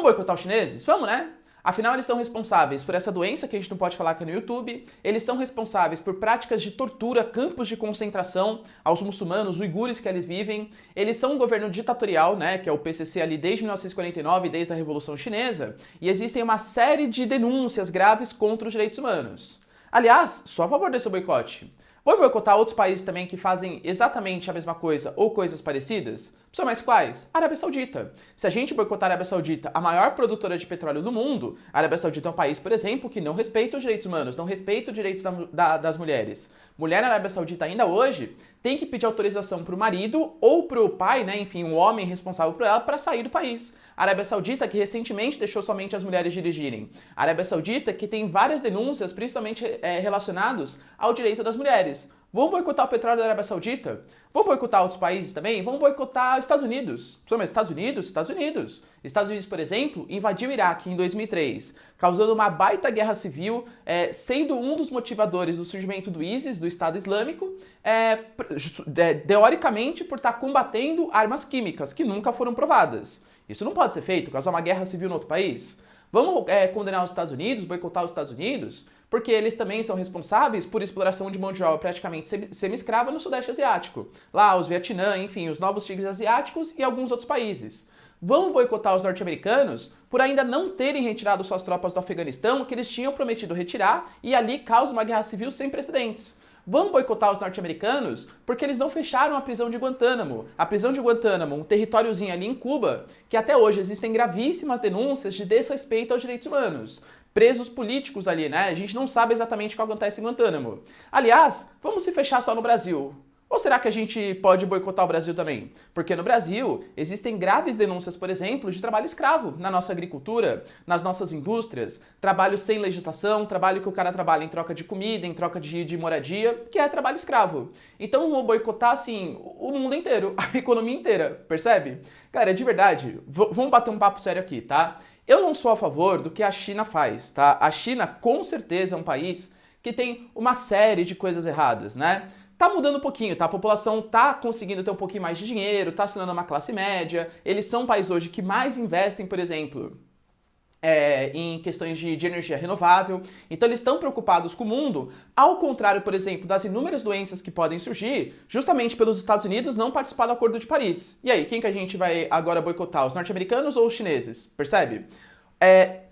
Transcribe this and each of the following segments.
Vamos boicotar os chineses? Vamos, né? Afinal, eles são responsáveis por essa doença que a gente não pode falar aqui no YouTube, eles são responsáveis por práticas de tortura, campos de concentração aos muçulmanos, uigures que eles vivem, eles são um governo ditatorial, né, que é o PCC ali desde 1949, desde a Revolução Chinesa, e existem uma série de denúncias graves contra os direitos humanos. Aliás, sou a favor desse boicote. Vou boicotar outros países também que fazem exatamente a mesma coisa ou coisas parecidas? São mais quais? Arábia Saudita. Se a gente boicotar a Arábia Saudita, a maior produtora de petróleo do mundo, a Arábia Saudita é um país, por exemplo, que não respeita os direitos humanos, não respeita os direitos das mulheres. Mulher na Arábia Saudita ainda hoje tem que pedir autorização para o marido ou para o pai, né, enfim, um homem responsável por ela, para sair do país. A Arábia Saudita, que recentemente deixou somente as mulheres dirigirem. A Arábia Saudita, que tem várias denúncias, principalmente relacionadas ao direito das mulheres. Vamos boicotar o petróleo da Arábia Saudita? Vamos boicotar outros países também? Vamos boicotar os Estados Unidos. Mas Estados Unidos? Estados Unidos. Estados Unidos, por exemplo, invadiu o Iraque em 2003, causando uma baita guerra civil, sendo um dos motivadores do surgimento do ISIS, do Estado Islâmico, teoricamente por estar combatendo armas químicas, que nunca foram provadas. Isso não pode ser feito, causar uma guerra civil no outro país. Vamos condenar os Estados Unidos, boicotar os Estados Unidos? Porque eles também são responsáveis por exploração de mão de obra praticamente semi-escrava no Sudeste Asiático. Lá, os Vietnã, enfim, os novos tigres asiáticos e alguns outros países. Vamos boicotar os norte-americanos por ainda não terem retirado suas tropas do Afeganistão, que eles tinham prometido retirar, e ali causa uma guerra civil sem precedentes. Vamos boicotar os norte-americanos porque eles não fecharam a prisão de Guantánamo. A prisão de Guantánamo, um territóriozinho ali em Cuba, que até hoje existem gravíssimas denúncias de desrespeito aos direitos humanos. Presos políticos ali, né? A gente não sabe exatamente o que acontece em Guantánamo. Aliás, vamos se fechar só no Brasil. Ou será que a gente pode boicotar o Brasil também? Porque no Brasil existem graves denúncias, por exemplo, de trabalho escravo na nossa agricultura, nas nossas indústrias, trabalho sem legislação, trabalho que o cara trabalha em troca de comida, em troca de moradia, que é trabalho escravo. Então vamos boicotar, assim, o mundo inteiro, a economia inteira, percebe? Cara, de verdade, vamos bater um papo sério aqui, tá? Eu não sou a favor do que a China faz, tá? A China, com certeza, é um país que tem uma série de coisas erradas, né? Tá mudando um pouquinho, tá? A população tá conseguindo ter um pouquinho mais de dinheiro, tá se tornando uma classe média. Eles são um país hoje que mais investem, por exemplo, em questões de energia renovável. Então eles estão preocupados com o mundo, ao contrário, por exemplo, das inúmeras doenças que podem surgir, justamente pelos Estados Unidos não participar do Acordo de Paris. E aí, quem que a gente vai agora boicotar? Os norte-americanos ou os chineses? Percebe?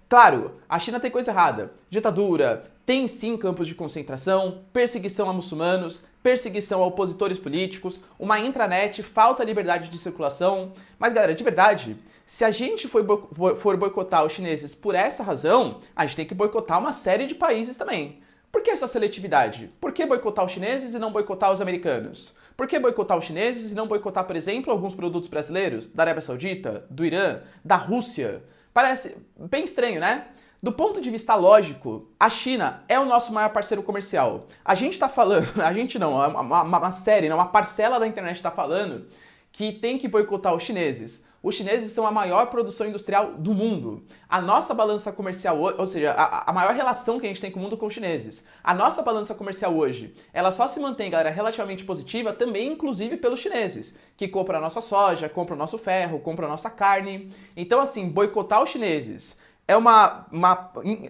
Claro, a China tem coisa errada. Ditadura, tem sim campos de concentração, perseguição a muçulmanos, perseguição a opositores políticos, uma intranet, falta de liberdade de circulação. Mas galera, de verdade, se a gente for boicotar os chineses por essa razão, a gente tem que boicotar uma série de países também. Por que essa seletividade? Por que boicotar os chineses e não boicotar os americanos? Por que boicotar os chineses e não boicotar, por exemplo, alguns produtos brasileiros, da Arábia Saudita, do Irã, da Rússia? Parece bem estranho, né? Do ponto de vista lógico, a China é o nosso maior parceiro comercial. A gente tá falando, a gente não, uma série, uma parcela da internet está falando que tem que boicotar os chineses. Os chineses são a maior produção industrial do mundo. A nossa balança comercial, ou seja, a maior relação que a gente tem com o mundo com os chineses. A nossa balança comercial hoje, ela só se mantém, galera, relativamente positiva também, inclusive pelos chineses, que compram a nossa soja, compram o nosso ferro, compram a nossa carne. Então, assim, boicotar os chineses é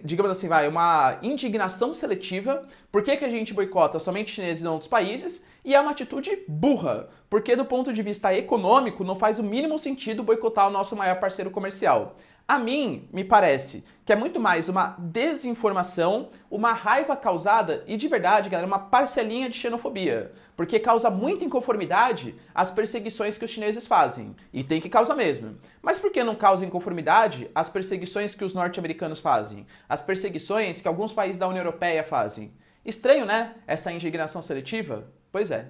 digamos assim, uma indignação seletiva. Por que a gente boicota somente chineses e não outros países? E é uma atitude burra, porque do ponto de vista econômico não faz o mínimo sentido boicotar o nosso maior parceiro comercial. A mim, me parece que é muito mais uma desinformação, uma raiva causada e, de verdade, galera, uma parcelinha de xenofobia. Porque causa muita inconformidade as perseguições que os chineses fazem. E tem que causar mesmo. Mas por que não causa inconformidade as perseguições que os norte-americanos fazem? As perseguições que alguns países da União Europeia fazem? Estranho, né? Essa indignação seletiva? Pois é.